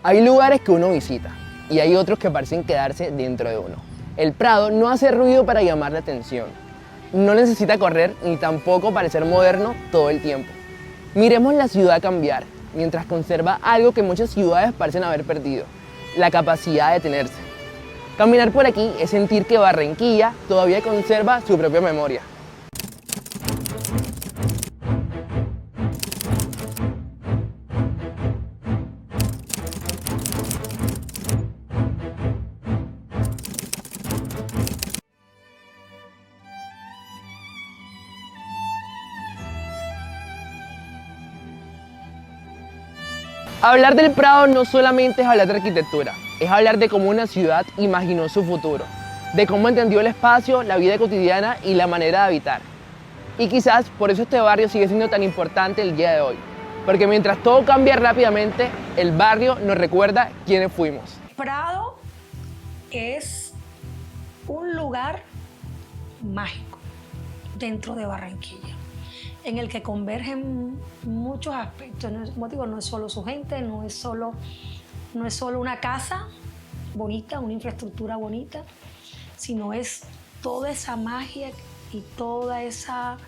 Hay lugares que uno visita y hay otros que parecen quedarse dentro de uno. El Prado no hace ruido para llamar la atención. No necesita correr ni tampoco parecer moderno todo el tiempo. Miremos la ciudad cambiar, mientras conserva algo que muchas ciudades parecen haber perdido: la capacidad de detenerse. Caminar por aquí es sentir que Barranquilla todavía conserva su propia memoria. Hablar del Prado no solamente es hablar de arquitectura, es hablar de cómo una ciudad imaginó su futuro, de cómo entendió el espacio, la vida cotidiana y la manera de habitar. Y quizás por eso este barrio sigue siendo tan importante el día de hoy, porque mientras todo cambia rápidamente, el barrio nos recuerda quiénes fuimos. Prado es un lugar mágico dentro de Barranquilla, en el que convergen muchos aspectos. Como digo, no es solo su gente, no es solo una casa bonita, una infraestructura bonita, sino es toda esa magia y toda esa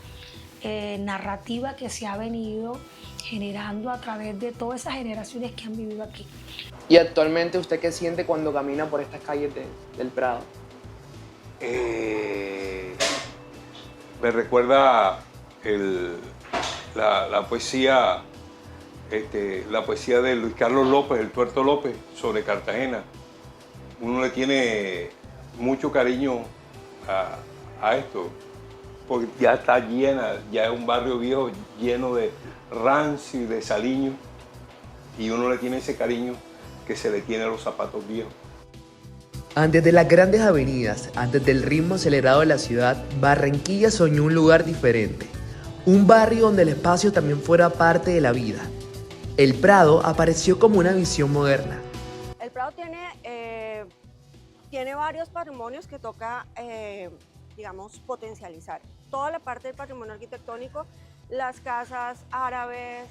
narrativa que se ha venido generando a través de todas esas generaciones que han vivido aquí. ¿Y actualmente usted qué siente cuando camina por estas calles del Prado? Me recuerda la poesía de Luis Carlos López, el Tuerto López, sobre Cartagena. Uno le tiene mucho cariño a esto, porque ya está llena, ya es un barrio viejo lleno de rancio y de saliño, y uno le tiene ese cariño que se le tiene a los zapatos viejos. Antes de las grandes avenidas, antes del ritmo acelerado de la ciudad, Barranquilla soñó un lugar diferente. Un barrio donde el espacio también fuera parte de la vida. El Prado apareció como una visión moderna. El Prado tiene varios patrimonios que toca, digamos, potencializar. Toda la parte del patrimonio arquitectónico, las casas árabes,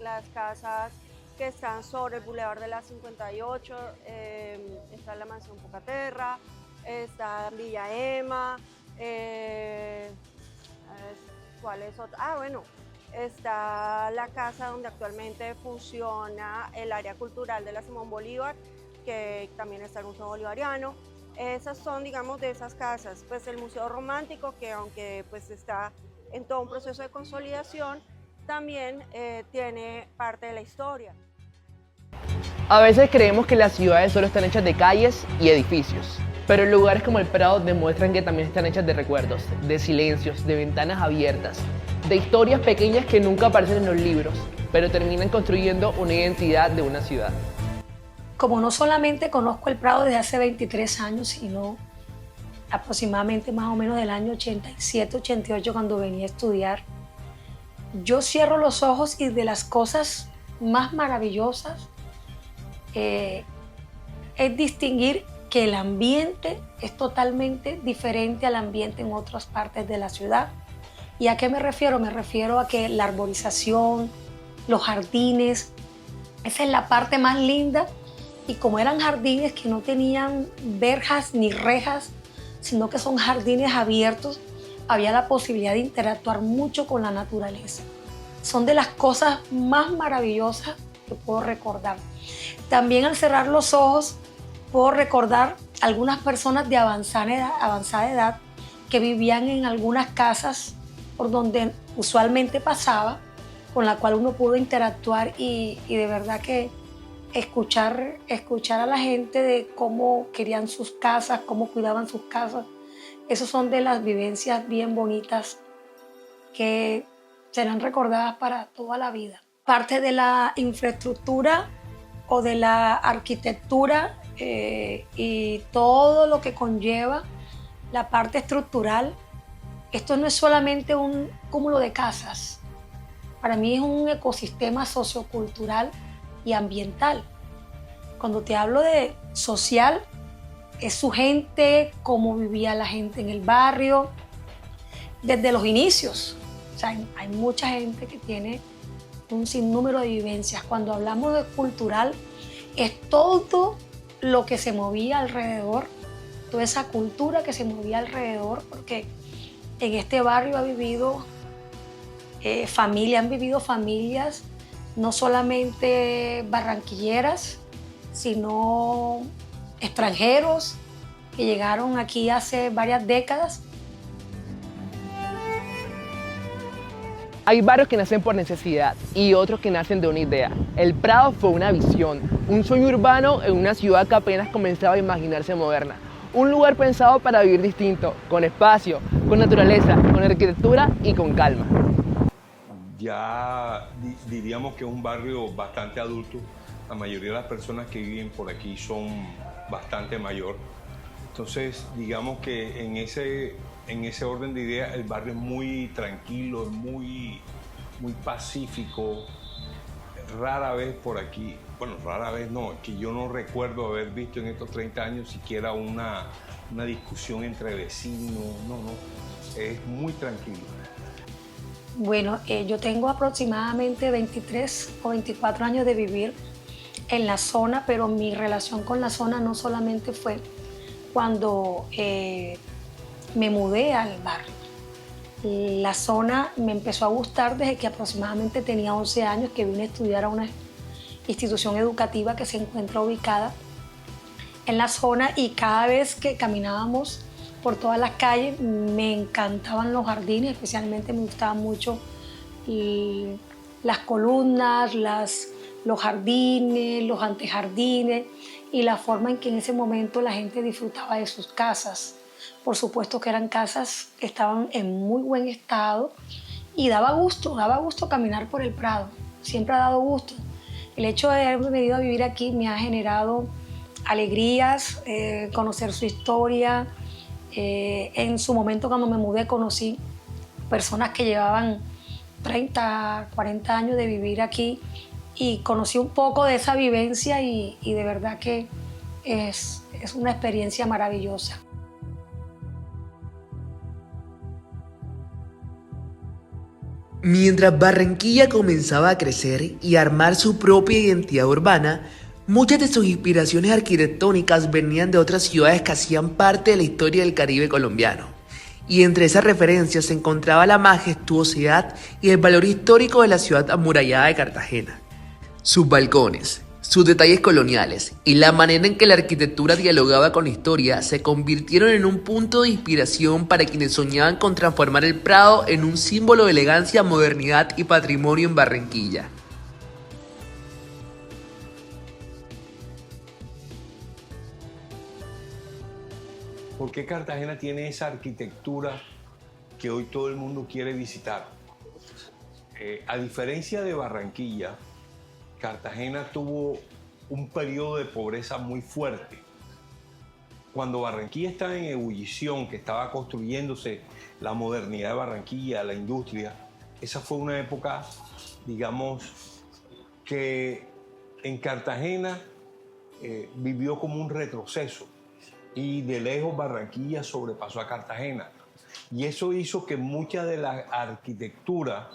las casas que están sobre el Boulevard de la 58, está la Mansión Pocaterra, está Villa Ema, ¿cuál es otra? Bueno, está la casa donde actualmente funciona el área cultural de la Simón Bolívar, que también está el Museo Bolivariano. Esas son, digamos, de esas casas. Pues el Museo Romántico, que aunque pues está en todo un proceso de consolidación, también tiene parte de la historia. A veces creemos que las ciudades solo están hechas de calles y edificios, pero lugares como el Prado demuestran que también están hechas de recuerdos, de silencios, de ventanas abiertas, de historias pequeñas que nunca aparecen en los libros, pero terminan construyendo una identidad de una ciudad. Como no solamente conozco el Prado desde hace 23 años, sino aproximadamente más o menos del año 87, 88, cuando venía a estudiar, yo cierro los ojos y de las cosas más maravillosas es distinguir que el ambiente es totalmente diferente al ambiente en otras partes de la ciudad. ¿Y a qué me refiero? Me refiero a que la arborización, los jardines, esa es la parte más linda. Y como eran jardines que no tenían verjas ni rejas, sino que son jardines abiertos, había la posibilidad de interactuar mucho con la naturaleza. Son de las cosas más maravillosas que puedo recordar. También al cerrar los ojos puedo recordar algunas personas de avanzada edad que vivían en algunas casas por donde usualmente pasaba, con la cual uno pudo interactuar y de verdad que escuchar a la gente de cómo querían sus casas, cómo cuidaban sus casas. Esas son de las vivencias bien bonitas que serán recordadas para toda la vida. Parte de la infraestructura o de la arquitectura y todo lo que conlleva la parte estructural, esto no es solamente un cúmulo de casas. Para mí es un ecosistema sociocultural y ambiental. Cuando te hablo de social, es su gente, cómo vivía la gente en el barrio, desde los inicios. O sea, hay mucha gente que tiene un sinnúmero de vivencias. Cuando hablamos de cultural, es todo lo que se movía alrededor, toda esa cultura que se movía alrededor, porque en este barrio han vivido familias, no solamente barranquilleras, sino extranjeros que llegaron aquí hace varias décadas. Hay barrios que nacen por necesidad y otros que nacen de una idea. El Prado fue una visión, un sueño urbano en una ciudad que apenas comenzaba a imaginarse moderna. Un lugar pensado para vivir distinto, con espacio, con naturaleza, con arquitectura y con calma. Ya diríamos que es un barrio bastante adulto. La mayoría de las personas que viven por aquí son bastante mayor. Entonces, digamos que en ese orden de ideas, el barrio es muy tranquilo, muy pacífico. Rara vez por aquí, bueno, rara vez no, es que yo no recuerdo haber visto en estos 30 años siquiera una discusión entre vecinos, no, es muy tranquilo. Bueno, yo tengo aproximadamente 23 o 24 años de vivir en la zona, pero mi relación con la zona no solamente fue cuando me mudé al barrio. La zona me empezó a gustar desde que aproximadamente tenía 11 años, que vine a estudiar a una institución educativa que se encuentra ubicada en la zona, y cada vez que caminábamos por todas las calles me encantaban los jardines, especialmente me gustaban mucho las columnas, los jardines, los antejardines y la forma en que en ese momento la gente disfrutaba de sus casas. Por supuesto que eran casas que estaban en muy buen estado y daba gusto caminar por el Prado, siempre ha dado gusto. El hecho de haber venido a vivir aquí me ha generado alegrías, conocer su historia. En su momento cuando me mudé conocí personas que llevaban 30, 40 años de vivir aquí y conocí un poco de esa vivencia y de verdad que es una experiencia maravillosa. Mientras Barranquilla comenzaba a crecer y a armar su propia identidad urbana, muchas de sus inspiraciones arquitectónicas venían de otras ciudades que hacían parte de la historia del Caribe colombiano. Y entre esas referencias se encontraba la majestuosidad y el valor histórico de la ciudad amurallada de Cartagena. Sus balcones, sus detalles coloniales y la manera en que la arquitectura dialogaba con la historia se convirtieron en un punto de inspiración para quienes soñaban con transformar el Prado en un símbolo de elegancia, modernidad y patrimonio en Barranquilla. ¿Por qué Cartagena tiene esa arquitectura que hoy todo el mundo quiere visitar? A diferencia de Barranquilla, Cartagena tuvo un periodo de pobreza muy fuerte. Cuando Barranquilla estaba en ebullición, que estaba construyéndose la modernidad de Barranquilla, la industria, esa fue una época, digamos, que en Cartagena vivió como un retroceso. Y de lejos Barranquilla sobrepasó a Cartagena. Y eso hizo que mucha de la arquitectura,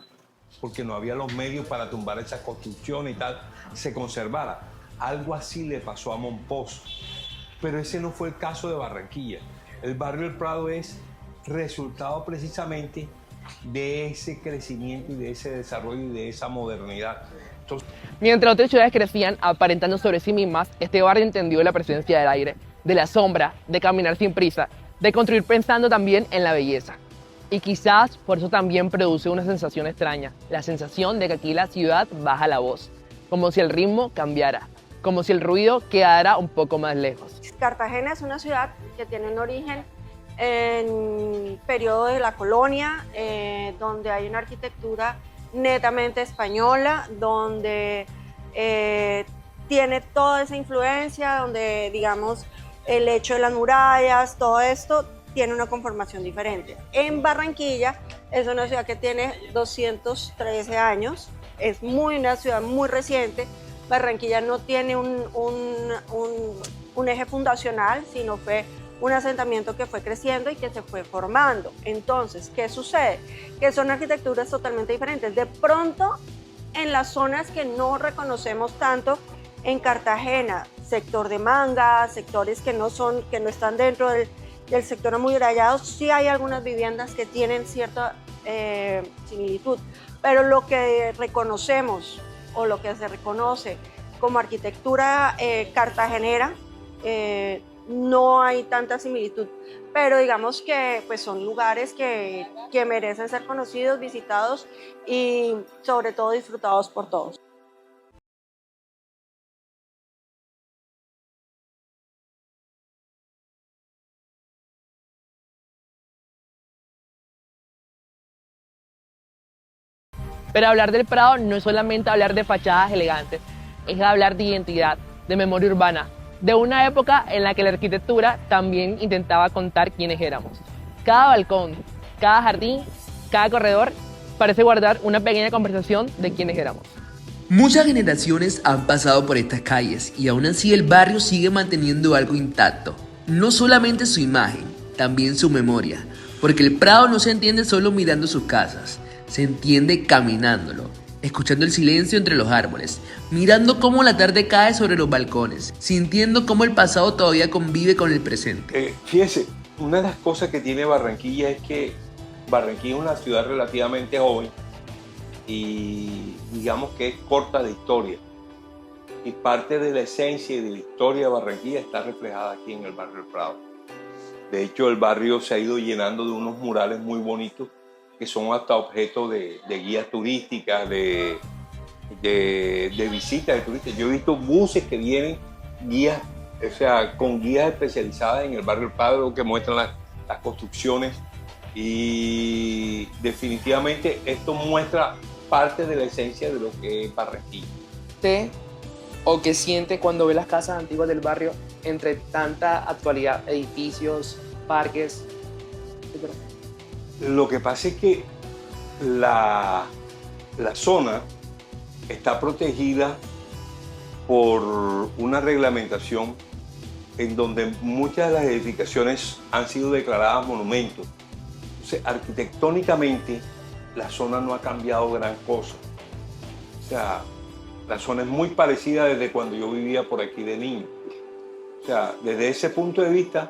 porque no había los medios para tumbar esa construcción y tal, se conservara. Algo así le pasó a Mompox. Pero ese no fue el caso de Barranquilla. El barrio del Prado es resultado precisamente de ese crecimiento y de ese desarrollo y de esa modernidad. Entonces, mientras otras ciudades crecían aparentando sobre sí mismas, este barrio entendió la presencia del aire, de la sombra, de caminar sin prisa, de construir pensando también en la belleza. Y quizás por eso también produce una sensación extraña, la sensación de que aquí la ciudad baja la voz, como si el ritmo cambiara, como si el ruido quedara un poco más lejos. Cartagena es una ciudad que tiene un origen en el periodo de la colonia, donde hay una arquitectura netamente española, donde tiene toda esa influencia, donde digamos el hecho de las murallas, todo esto tiene una conformación diferente. En Barranquilla es una ciudad que tiene 213 años, es una ciudad muy reciente. Barranquilla no tiene un eje fundacional, sino fue un asentamiento que fue creciendo y que se fue formando. Entonces, ¿qué sucede? Que son arquitecturas totalmente diferentes. De pronto, en las zonas que no reconocemos tanto En Cartagena, sector de Manga, sectores que no están dentro del sector amurallado, sí hay algunas viviendas que tienen cierta similitud, pero lo que reconocemos o lo que se reconoce como arquitectura cartagenera, no hay tanta similitud, pero digamos que pues, son lugares que merecen ser conocidos, visitados y sobre todo disfrutados por todos. Pero hablar del Prado no es solamente hablar de fachadas elegantes, es hablar de identidad, de memoria urbana, de una época en la que la arquitectura también intentaba contar quiénes éramos. Cada balcón, cada jardín, cada corredor parece guardar una pequeña conversación de quiénes éramos. Muchas generaciones han pasado por estas calles y aún así el barrio sigue manteniendo algo intacto. No solamente su imagen, también su memoria, porque el Prado no se entiende solo mirando sus casas, se entiende caminándolo, escuchando el silencio entre los árboles, mirando cómo la tarde cae sobre los balcones, sintiendo cómo el pasado todavía convive con el presente. Fíjese, una de las cosas que tiene Barranquilla es que Barranquilla es una ciudad relativamente joven y digamos que es corta de historia. Y parte de la esencia y de la historia de Barranquilla está reflejada aquí en el barrio del Prado. De hecho, el barrio se ha ido llenando de unos murales muy bonitos que son hasta objeto de guías turísticas, de visitas de turistas. Yo he visto buses que vienen guías, o sea, con guías especializadas en el barrio del Prado que muestran las construcciones y definitivamente esto muestra parte de la esencia de lo que es Barranquilla. ¿Usted o qué siente cuando ve las casas antiguas del barrio entre tanta actualidad, edificios, parques, etcétera? Lo que pasa es que la zona está protegida por una reglamentación en donde muchas de las edificaciones han sido declaradas monumentos. Entonces, arquitectónicamente, la zona no ha cambiado gran cosa. O sea, la zona es muy parecida desde cuando yo vivía por aquí de niño. O sea, desde ese punto de vista,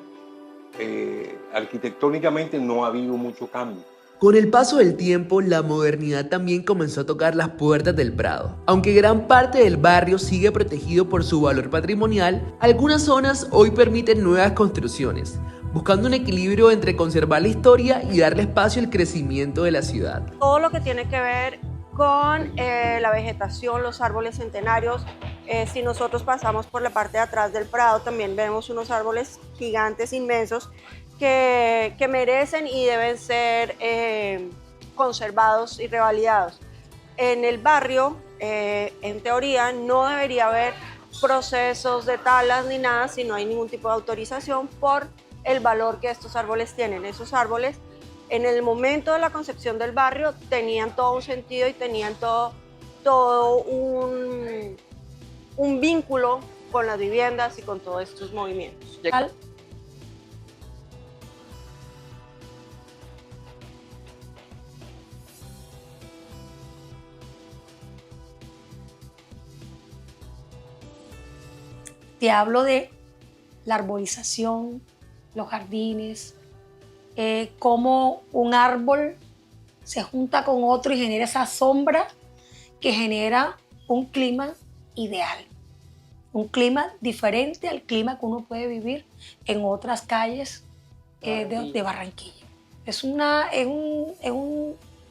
arquitectónicamente no ha habido mucho cambio. Con el paso del tiempo, la modernidad también comenzó a tocar las puertas del Prado. Aunque gran parte del barrio sigue protegido por su valor patrimonial, algunas zonas hoy permiten nuevas construcciones, buscando un equilibrio entre conservar la historia y darle espacio al crecimiento de la ciudad. Todo lo que tiene que ver con la vegetación, los árboles centenarios. Si nosotros pasamos por la parte de atrás del Prado, también vemos unos árboles gigantes, inmensos, que merecen y deben ser conservados y revalidados. En el barrio, en teoría, no debería haber procesos de talas ni nada si no hay ningún tipo de autorización por el valor que estos árboles tienen. Esos árboles, en el momento de la concepción del barrio, tenían todo un sentido y tenían todo un vínculo con las viviendas y con todos estos movimientos. Te hablo de la arbolización, los jardines, cómo un árbol se junta con otro y genera esa sombra que genera un clima ideal, un clima diferente al clima que uno puede vivir en otras calles de Barranquilla. Es un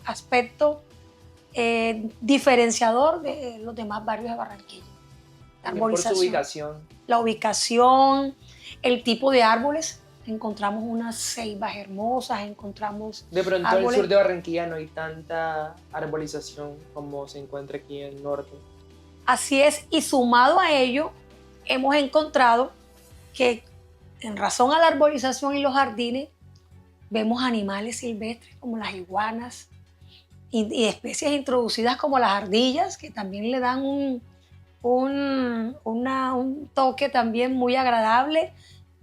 aspecto diferenciador de los demás barrios de Barranquilla. La arbolización, por su ubicación. La ubicación, el tipo de árboles. Encontramos unas ceibas hermosas, encontramos De pronto árboles. en el sur de Barranquilla no hay tanta arbolización como se encuentra aquí en el norte. Así es, y sumado a ello, hemos encontrado que en razón a la arbolización y los jardines, vemos animales silvestres como las iguanas y especies introducidas como las ardillas, que también le dan un toque también muy agradable.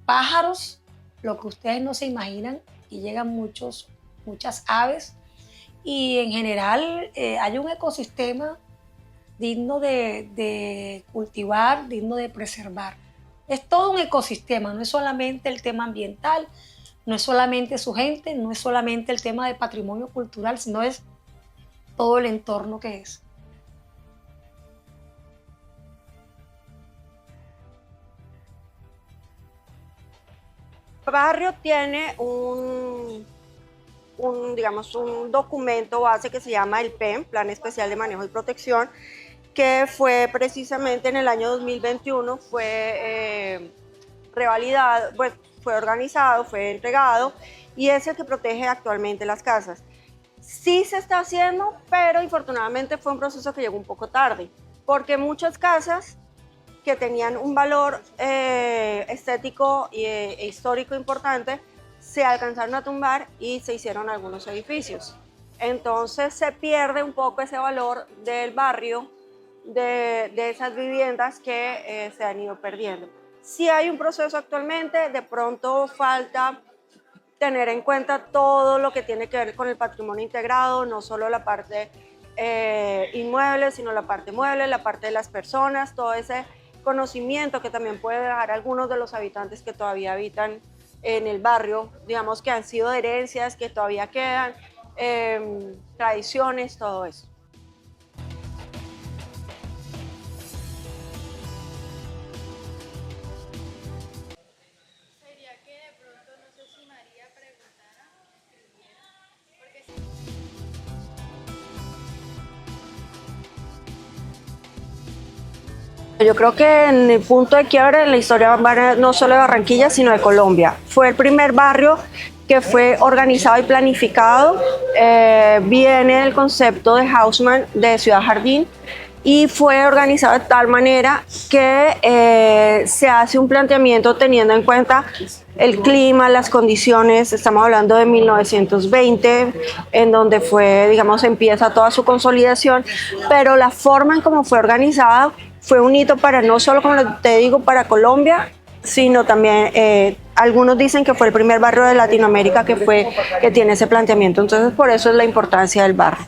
Pájaros, lo que ustedes no se imaginan, y llegan muchas aves, y en general hay un ecosistema digno de cultivar, digno de preservar. Es todo un ecosistema, no es solamente el tema ambiental, no es solamente su gente, no es solamente el tema de patrimonio cultural, sino es todo el entorno que es. El barrio tiene digamos, un documento base que se llama el PEM, Plan Especial de Manejo y Protección, que fue precisamente en el año 2021, fue revalidado, pues, fue organizado, fue entregado, y es el que protege actualmente las casas. Sí se está haciendo, pero infortunadamente fue un proceso que llegó un poco tarde, porque muchas casas que tenían un valor estético e histórico importante se alcanzaron a tumbar y se hicieron algunos edificios. Entonces se pierde un poco ese valor del barrio, de esas viviendas que se han ido perdiendo. Sí hay un proceso actualmente, de pronto falta tener en cuenta todo lo que tiene que ver con el patrimonio integrado, no solo la parte inmueble, sino la parte mueble, la parte de las personas, todo ese conocimiento que también puede dejar algunos de los habitantes que todavía habitan en el barrio, digamos que han sido de herencias, que todavía quedan, tradiciones, todo eso. Yo creo que en el punto de quiebre en la historia no solo de Barranquilla, sino de Colombia. Fue el primer barrio que fue organizado y planificado. Viene el concepto de Haussmann de Ciudad Jardín y fue organizado de tal manera que se hace un planteamiento teniendo en cuenta el clima, las condiciones. Estamos hablando de 1920, en donde fue, digamos, empieza toda su consolidación, pero la forma en cómo fue organizado fue un hito para no solo, como te digo, para Colombia, sino también algunos dicen que fue el primer barrio de Latinoamérica que tiene ese planteamiento. Entonces, por eso es la importancia del barrio.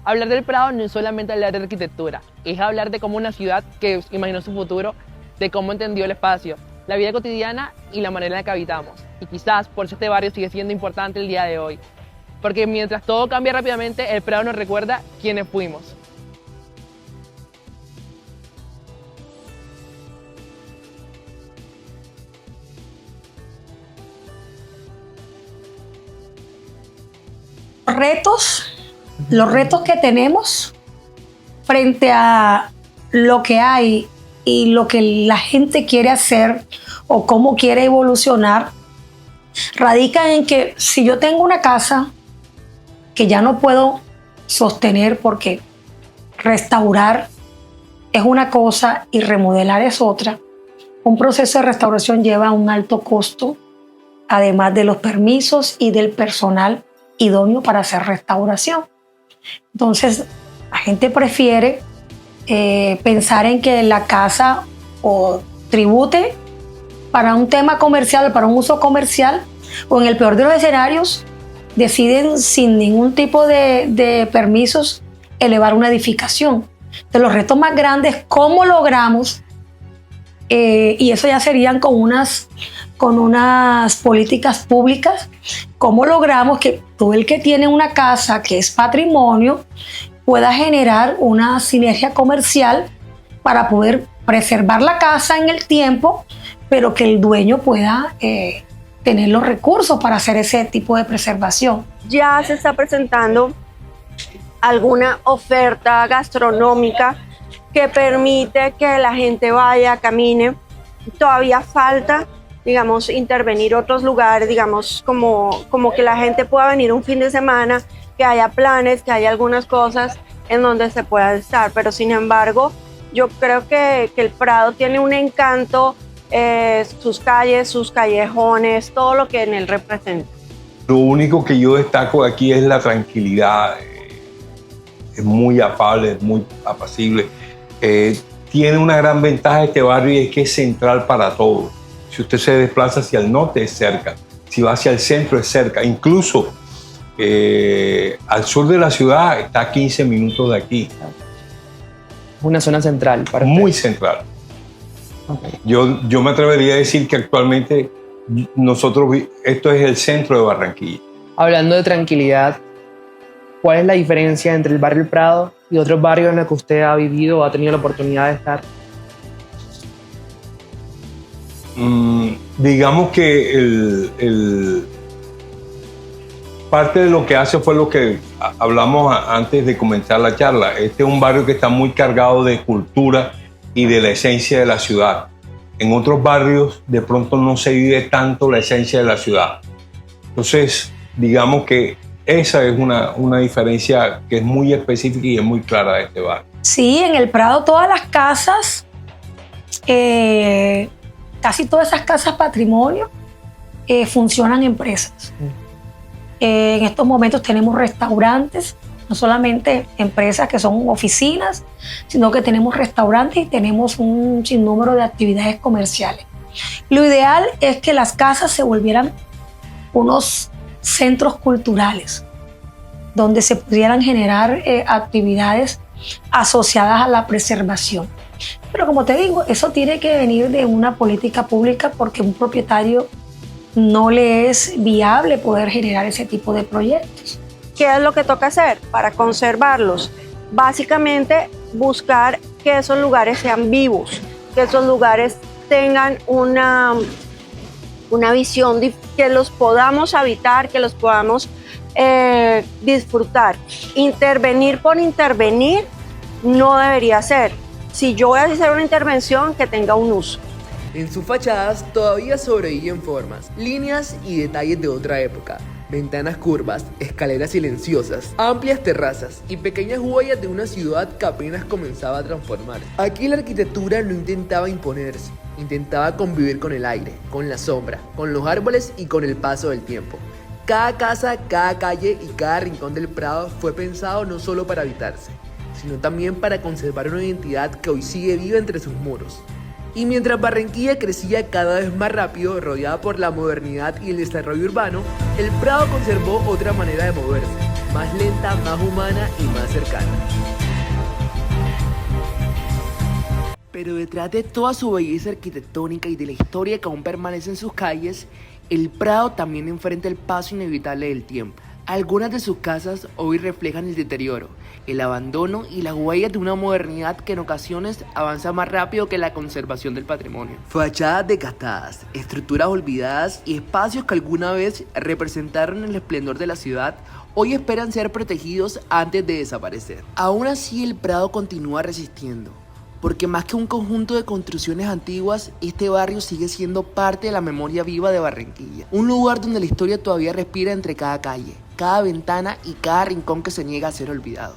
Hablar del Prado no es solamente hablar de arquitectura, es hablar de cómo una ciudad que imaginó su futuro, de cómo entendió el espacio, la vida cotidiana y la manera en la que habitamos. Y quizás por eso este barrio sigue siendo importante el día de hoy. Porque mientras todo cambia rápidamente, el Prado nos recuerda quiénes fuimos. Los retos que tenemos frente a lo que hay y lo que la gente quiere hacer o cómo quiere evolucionar, radican en que si yo tengo una casa que ya no puedo sostener porque restaurar es una cosa y remodelar es otra, un proceso de restauración lleva un alto costo, además de los permisos y del personal idóneo para hacer restauración. Entonces, la gente prefiere pensar en que la casa o tribute para un tema comercial, para un uso comercial, o en el peor de los escenarios, deciden sin ningún tipo de permisos elevar una edificación. De los retos más grandes, ¿cómo logramos? Y eso ya serían con unas políticas públicas, ¿cómo logramos que todo el que tiene una casa que es patrimonio pueda generar una sinergia comercial para poder preservar la casa en el tiempo, pero que el dueño pueda tener los recursos para hacer ese tipo de preservación? Ya se está presentando alguna oferta gastronómica que permite que la gente vaya, camine. Todavía falta, digamos, intervenir otros lugares, digamos, como que la gente pueda venir un fin de semana, que haya planes, que haya algunas cosas en donde se pueda estar. Pero sin embargo, yo creo que el Prado tiene un encanto, sus calles, sus callejones, todo lo que en él representa. Lo único que yo destaco aquí es la tranquilidad. Es muy afable, es muy apacible. Tiene una gran ventaja este barrio y es que es central para todo. Si usted se desplaza hacia el norte, es cerca. Si va hacia el centro es cerca. Incluso al sur de la ciudad está a 15 minutos de aquí. Una zona central para Muy ustedes. central. Ok. Yo me atrevería a decir que actualmente esto es el centro de Barranquilla. Hablando de tranquilidad, ¿cuál es la diferencia entre el barrio El Prado y otros barrios en los que usted ha vivido o ha tenido la oportunidad de estar? Digamos que parte de lo que hace fue lo que hablamos antes de comenzar la charla. Este es un barrio que está muy cargado de cultura y de la esencia de la ciudad. En otros barrios de pronto no se vive tanto la esencia de la ciudad. Entonces, digamos que esa es una diferencia que es muy específica y es muy clara de este barrio. Sí, en el Prado todas las casas, casi todas esas casas patrimonio, funcionan empresas. En estos momentos tenemos restaurantes, no solamente empresas que son oficinas, sino que tenemos restaurantes y tenemos un sinnúmero de actividades comerciales. Lo ideal es que las casas se volvieran unos centros culturales, donde se pudieran generar actividades asociadas a la preservación. Pero como te digo, eso tiene que venir de una política pública porque un propietario no le es viable poder generar ese tipo de proyectos. ¿Qué es lo que toca hacer para conservarlos? Básicamente buscar que esos lugares sean vivos, que esos lugares tengan una visión, que los podamos habitar, que los podamos disfrutar. Intervenir por intervenir no debería ser. Si yo voy a hacer una intervención, que tenga un uso. En sus fachadas todavía sobreviven formas, líneas y detalles de otra época. Ventanas curvas, escaleras silenciosas, amplias terrazas y pequeñas huellas de una ciudad que apenas comenzaba a transformarse. Aquí la arquitectura no intentaba imponerse, intentaba convivir con el aire, con la sombra, con los árboles y con el paso del tiempo. Cada casa, cada calle y cada rincón del Prado fue pensado no solo para habitarse, sino también para conservar una identidad que hoy sigue viva entre sus muros. Y mientras Barranquilla crecía cada vez más rápido, rodeada por la modernidad y el desarrollo urbano, el Prado conservó otra manera de moverse, más lenta, más humana y más cercana. Pero detrás de toda su belleza arquitectónica y de la historia que aún permanece en sus calles, el Prado también enfrenta el paso inevitable del tiempo. Algunas de sus casas hoy reflejan el deterioro, el abandono y las huellas de una modernidad que en ocasiones avanza más rápido que la conservación del patrimonio. Fachadas desgastadas, estructuras olvidadas y espacios que alguna vez representaron el esplendor de la ciudad, hoy esperan ser protegidos antes de desaparecer. Aún así, el Prado continúa resistiendo, porque más que un conjunto de construcciones antiguas, este barrio sigue siendo parte de la memoria viva de Barranquilla. Un lugar donde la historia todavía respira entre cada calle, cada ventana y cada rincón que se niega a ser olvidado.